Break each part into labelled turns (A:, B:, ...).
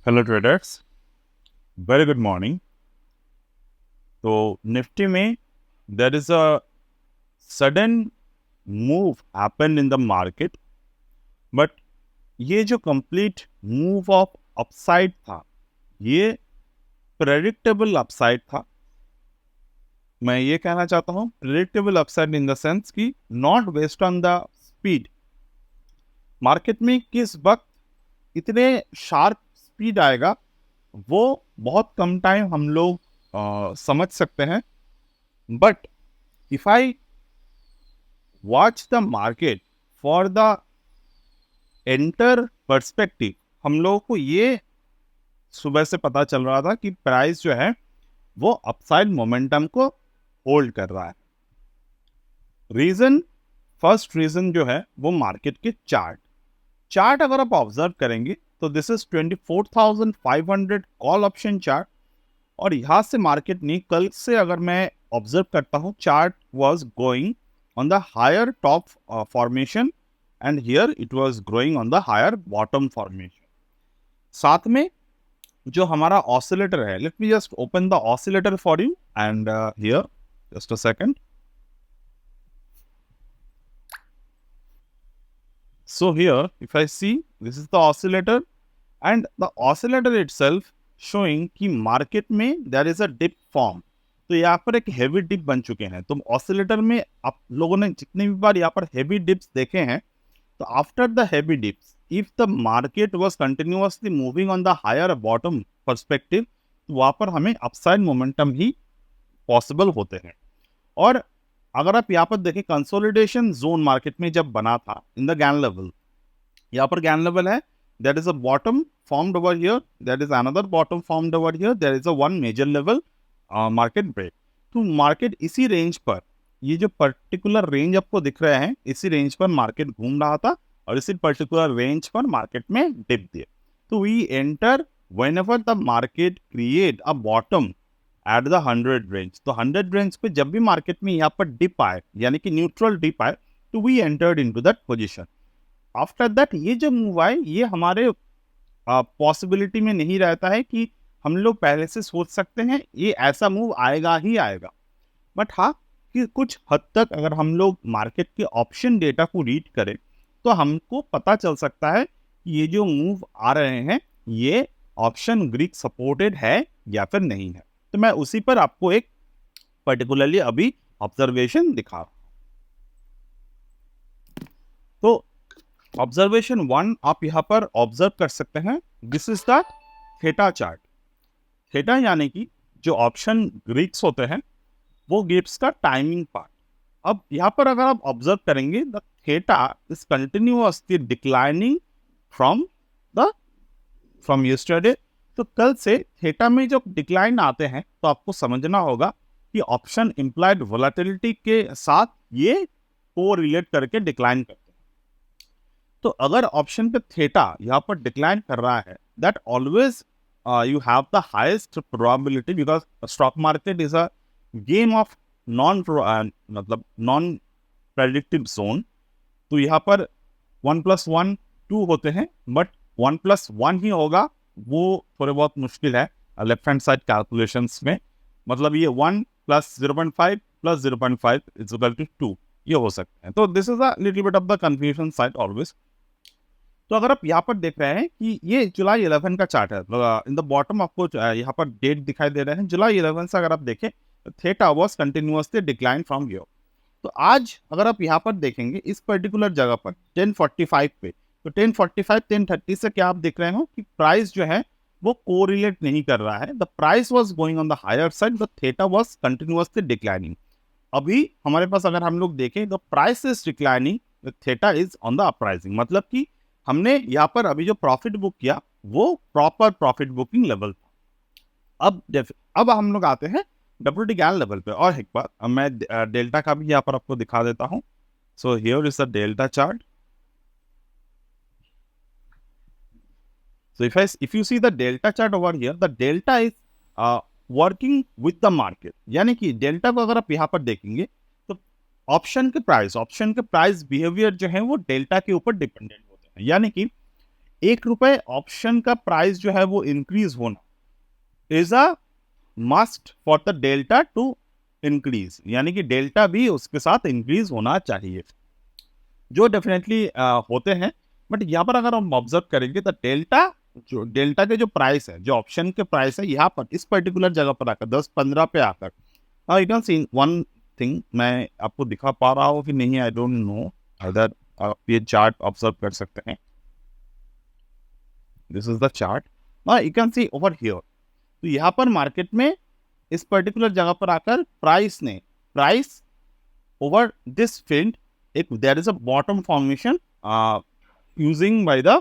A: Hello traders, very good morning. तो Nifty में there is a sudden move happen in the market, but ये जो complete move of upside था, ये predictable upside था। मैं ये कहना चाहता हूँ predictable upside in the sense कि not based on the speed. Market में किस वक्त इतने शार्प स्पीड आएगा वो बहुत कम टाइम हम लोग समझ सकते हैं। But if I watch the market for the enter perspective, हम लोगों को ये सुबह से पता चल रहा था कि प्राइस जो है वो अपसाइड मोमेंटम को होल्ड कर रहा है। रीजन, फर्स्ट रीजन जो है वो मार्केट के चार्ट अगर आप ऑब्जर्व करेंगे तो this is 24,500 call option chart. और यहां से मार्केट ने कल से अगर मैं ऑब्जर्व करता हूं, chart was going on the higher top formation and here it was growing on the higher bottom formation. साथ में जो हमारा ऑसिलेटर है, let me just open the oscillator for you and here just a second. So here, if I see, this is the oscillator and the oscillator itself showing कि market में there is a dip form। तो यहाँ पर एक heavy dip बन चुके हैं। तो ऑसिलेटर में आप लोगों ने जितने भी बार यहाँ पर हेवी डिप्स देखे हैं, तो after the heavy dips if the market was continuously moving on the higher bottom perspective, तो वहाँ पर हमें अपसाइड मोमेंटम ही पॉसिबल होते हैं। और अगर आप यहाँ पर देखें, कंसोलिडेशन जोन मार्केट में जब बना था इन द गैन लेवल, यहाँ पर गैन लेवल है, that is a bottom formed over here, that is another bottom formed over here, there is a one major level market break. तो market इसी range पर, ये जो पर्टिकुलर रेंज आपको दिख रहे हैं, इसी रेंज पर मार्केट घूम रहा था और इसी पर्टिकुलर रेंज पर मार्केट में डिप दिए। तो we enter whenever the market create a bottom at the 100 range. तो 100 रेंज पे जब भी मार्केट में यहाँ पर डिप आए, यानी कि न्यूट्रल डिप आए, तो we entered into that position. After that ये जो मूव आए, ये हमारे पॉसिबिलिटी में नहीं रहता है कि हम लोग पहले से सोच सकते हैं ये ऐसा मूव आएगा ही आएगा। बट हाँ, कि कुछ हद तक अगर हम लोग मार्केट के ऑप्शन डेटा को रीड करें तो हमको पता चल सकता है कि ये जो मूव आ रहे हैं ये ऑप्शन ग्रीक सपोर्टेड है या फिर नहीं है। तो मैं उसी पर आपको एक पर्टिकुलरली अभी ऑब्जर्वेशन दिखा रहा हूं। तो ऑब्जर्वेशन 1 आप यहां पर ऑब्जर्व कर सकते हैं। This is the theta chart. Theta यानी कि जो ऑप्शन ग्रीक्स होते हैं वो गिव्स का टाइमिंग पार्ट। अब यहां पर अगर आप ऑब्जर्व करेंगे, the theta is continuously declining from the from yesterday. तो कल से थीटा में जब डिक्लाइन आते हैं तो आपको समझना होगा कि ऑप्शन इंप्लाइड वोलेटिलिटी के साथ ये को रिलेट करके डिक्लाइन करते हैं। तो अगर ऑप्शन पे थीटा यहाँ पर डिक्लाइन कर रहा है, that always you have the highest probability, because stock market is a game of मतलब नॉन प्रेडिक्टिव जोन। तो यहाँ पर 1+1 2 होते हैं, बट 1+1 ही होगा वो थोड़े बहुत मुश्किल है लेफ्ट हैंड साइड कैलकुलेशंस में। मतलब ये 1 + 0.5 + 0.5 इज इक्वल टू 2 ये हो सकते हैं। तो this is a little bit of the confusion side always. तो अगर आप यहाँ पर देख रहे हैं कि ये जुलाई 11 का चार्ट है, इन द बॉटम आपको यहाँ पर डेट दिखाई दे रहे हैं जुलाई 11 से। अगर आप देखें, theta was continuously decline from here. तो आज अगर आप यहाँ पर देखेंगे इस पर्टिकुलर जगह पर 1045 पे, तो 1045 1030 से क्या आप देख रहे हो कि प्राइस जो है वो कोरिलेट नहीं कर रहा है। The price was going on the higher side, the theta was continuously declining. अभी हमारे पास अगर हम लोग देखें, the price is declining, the theta is on the uprising. मतलब कि हमने यहाँ पर अभी जो प्रॉफिट बुक किया वो प्रॉपर प्रॉफिट बुकिंग लेवल था। अब हम लोग आते हैं डब्ल्यूटी गैन लेवल पे। और एक बार अब मैं डेल्टा का भी यहाँ पर आपको दिखा देता हूँ। So here is the delta chart. So if you see the delta chart over here, the delta is working with the market। यानी कि डेल्टा को अगर आप यहाँ पर देखेंगे तो ऑप्शन के प्राइस बिहेवियर जो है वो डेल्टा के ऊपर डिपेंडेंट होते हैं। यानी कि ₹1 ऑप्शन का प्राइस जो है वो इंक्रीज होना is a must for the delta two increase, यानी कि डेल्टा भी उसके साथ इंक्रीज होना चाहिए, जो डेफिनेटली होते हैं। बट यहाँ पर अगर हम ऑब्जर्व करेंगे तो डेल्टा के जो प्राइस है, जो ऑप्शन के प्राइस है, यहाँ पर इस पर्टिकुलर जगह पर आकर 10-15 पे आकर, you can C one thing, मैं आपको दिखा पा रहा हूँ कि नहीं, आई डोंट नो अदर, आप ये चार्ट ऑब्जर्व कर सकते हैं, this is the chart, you can C over here. तो यहाँ पर मार्केट में इस पर्टिकुलर जगह पर आकर प्राइस ओवर दिस फील्ड, एक there is a bottom formation using by the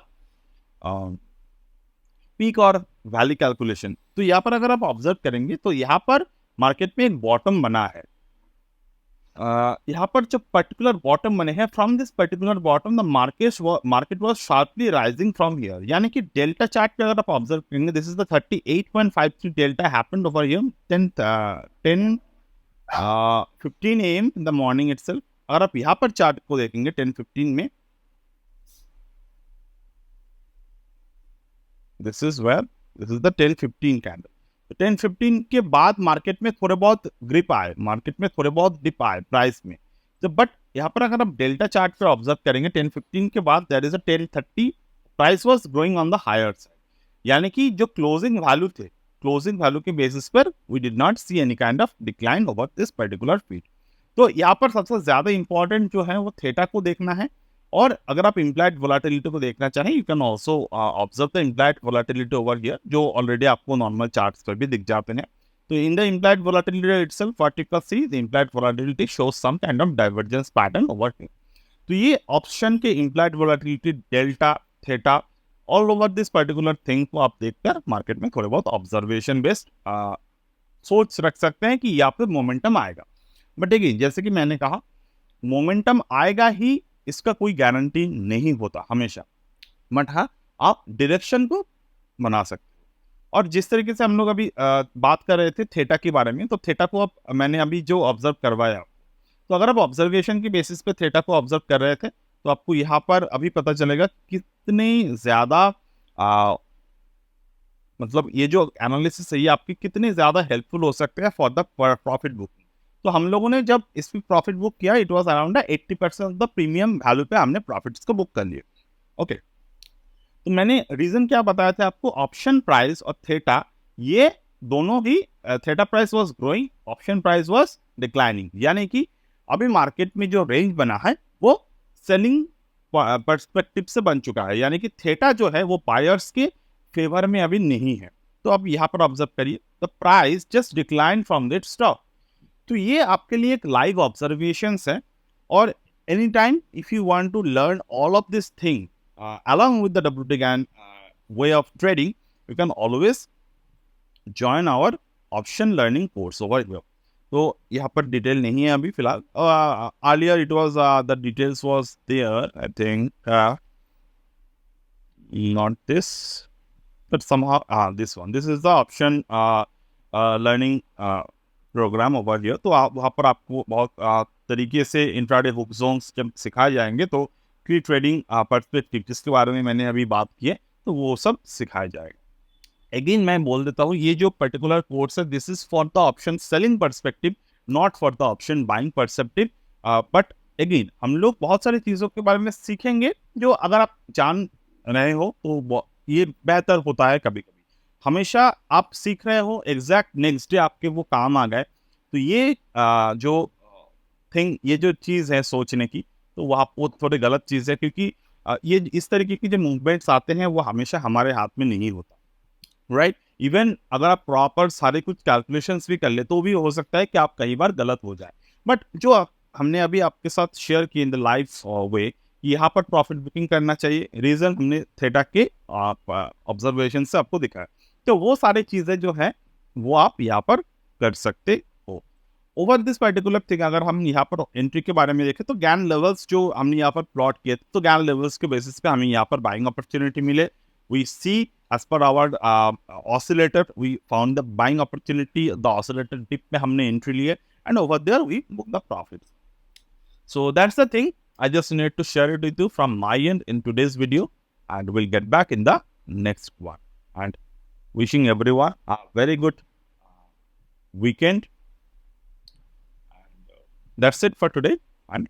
A: peak और वैली कैलकुलेशन। तो यहाँ पर अगर आप ऑब्जर्व करेंगे तो यहाँ पर मार्केट में एक बॉटम बना है। यहाँ पर जो पर्टिकुलर बॉटम बने हैं, from this particular bottom the market was sharply rising from here, यानी कि डेल्टा चार्ट पे अगर आप ऑब्जर्व करेंगे, this is the 38.53 delta happened over here 10:15 AM in the morning itself. अगर आप यहाँ पर चार्ट को देखेंगे 10:15 में, दिस इज 10:15 कैंडल। तो 10:15 के बाद मार्केट में थोड़े बहुत ग्रिप आए, मार्केट में थोड़े बहुत डिप आए प्राइस में। तो बट यहाँ पर अगर आप डेल्टा चार्ट पे ऑब्जर्व करेंगे 10:15 के बाद that is a 10:30 price was growing on the higher side, यानी कि जो क्लोजिंग वैल्यू थे, क्लोजिंग वैल्यू के बेसिस पर we did not see any kind of decline over this particular field. तो यहाँ पर सबसे ज्यादा इंपॉर्टेंट जो है वो थीटा को देखना है, और अगर आप इम्प्लाइड वोलेटिलिटी को देखना चाहें, you can also observe the implied volatility over here, जो ऑलरेडी आपको नॉर्मल चार्ट्स पर भी दिख जाते हैं। तो in the implied volatility itself what you can see, the implied volatility shows some kind of divergence pattern over here. तो ये ऑप्शन के implied volatility, delta, theta, all over this particular thing को आप देखकर मार्केट में थोड़े बहुत observation based सोच रख सकते हैं कि यहाँ पे मोमेंटम आएगा। बट देखिए, जैसे कि मैंने कहा, मोमेंटम आएगा ही, इसका कोई गारंटी नहीं होता हमेशा, बट हाँ, आप डायरेक्शन को बना सकते हो। और जिस तरीके से हम लोग अभी बात कर रहे थे थीटा के बारे में, तो थीटा को अब मैंने अभी जो ऑब्जर्व करवाया, तो अगर आप ऑब्जर्वेशन के बेसिस पे थीटा को ऑब्जर्व कर रहे थे, तो आपको यहाँ पर अभी पता चलेगा कितने ज्यादा मतलब ये जो एनालिसिस है ये आपकी कितने ज्यादा हेल्पफुल हो सकते हैं फॉर द प्रॉफिट बुकिंग। तो हम लोगों ने जब इस पे प्रॉफिट बुक किया, it was around 80% of the premium value पे हमने प्रॉफिट्स को बुक कर लिए। ओके, तो मैंने रीजन क्या बताया था आपको, ऑप्शन प्राइस और थीटा, ये दोनों ही, theta price was growing, option price was declining, यानी कि अभी मार्केट में जो रेंज बना है वो सेलिंग पर्सपेक्टिव से बन चुका है, यानी कि थीटा जो है वो बायर्स के फेवर में अभी नहीं है। तो अब यहाँ पर ऑब्जर्व करिए, the price just decline from that stock. तो ये आपके लिए एक लाइव ऑब्जर्वेशन है, और any time if you want to learn all of this thing along with the WTGAN way of trading, you can always join our option learning course over here. तो यहाँ पर डिटेल नहीं है अभी फिलहाल, earlier it was the details was there, I think not this, but somehow this one, this is the option learning programme over here. तो आप वहाँ पर आपको बहुत तरीके से इंट्राडे हुक जोन्स जब सिखाए जाएंगे, तो की ट्रेडिंग पर्सपेक्टिव जिसके बारे में मैंने अभी बात की है, तो वो सब सिखाया जाएगा। अगेन मैं बोल देता हूँ, ये जो पर्टिकुलर कोर्स है, this is for the option selling perspective, not for the option buying perspective. But again हम लोग बहुत सारी चीज़ों के बारे में सीखेंगे, जो अगर आप जान रहे हो तो ये बेहतर होता है। कभी कभी हमेशा आप सीख रहे हो, एग्जैक्ट नेक्स्ट डे आपके वो काम आ गए, तो ये जो थिंग, ये जो चीज़ है सोचने की, तो वो थोड़ी गलत चीज़ है, क्योंकि ये इस तरीके की जो मूवमेंट्स आते हैं वो हमेशा हमारे हाथ में नहीं होता, राइट। इवन अगर आप प्रॉपर सारे कुछ कैलकुलेशंस भी कर ले, तो भी हो सकता है कि आप कई बार गलत हो जाए। बट जो हमने अभी आपके साथ शेयर किए इन द लाइव वे, यहाँ पर प्रॉफिट बुकिंग करना चाहिए, रीजन हमने थीटा के ऑब्जर्वेशन से आपको दिखाया। तो वो सारी चीज़ें जो है वो आप यहाँ पर कर सकते हो। ओवर दिस पर्टिकुलर थिंग, अगर हम यहाँ पर एंट्री के बारे में देखें, तो गैन लेवल्स जो हमने यहाँ पर प्लॉट किए, तो गैन लेवल्स के बेसिस पे हमें यहाँ पर बाइंग अपॉर्चुनिटी मिले। We see as per our oscillator, we found the buying opportunity, the oscillator tip में हमने एंट्री लिए, and over there we book the profit. So that's the thing, I just need to share it with you from my end in today's video. and we'll get back in the next one. And wishing everyone a very good weekend. And that's it for today. And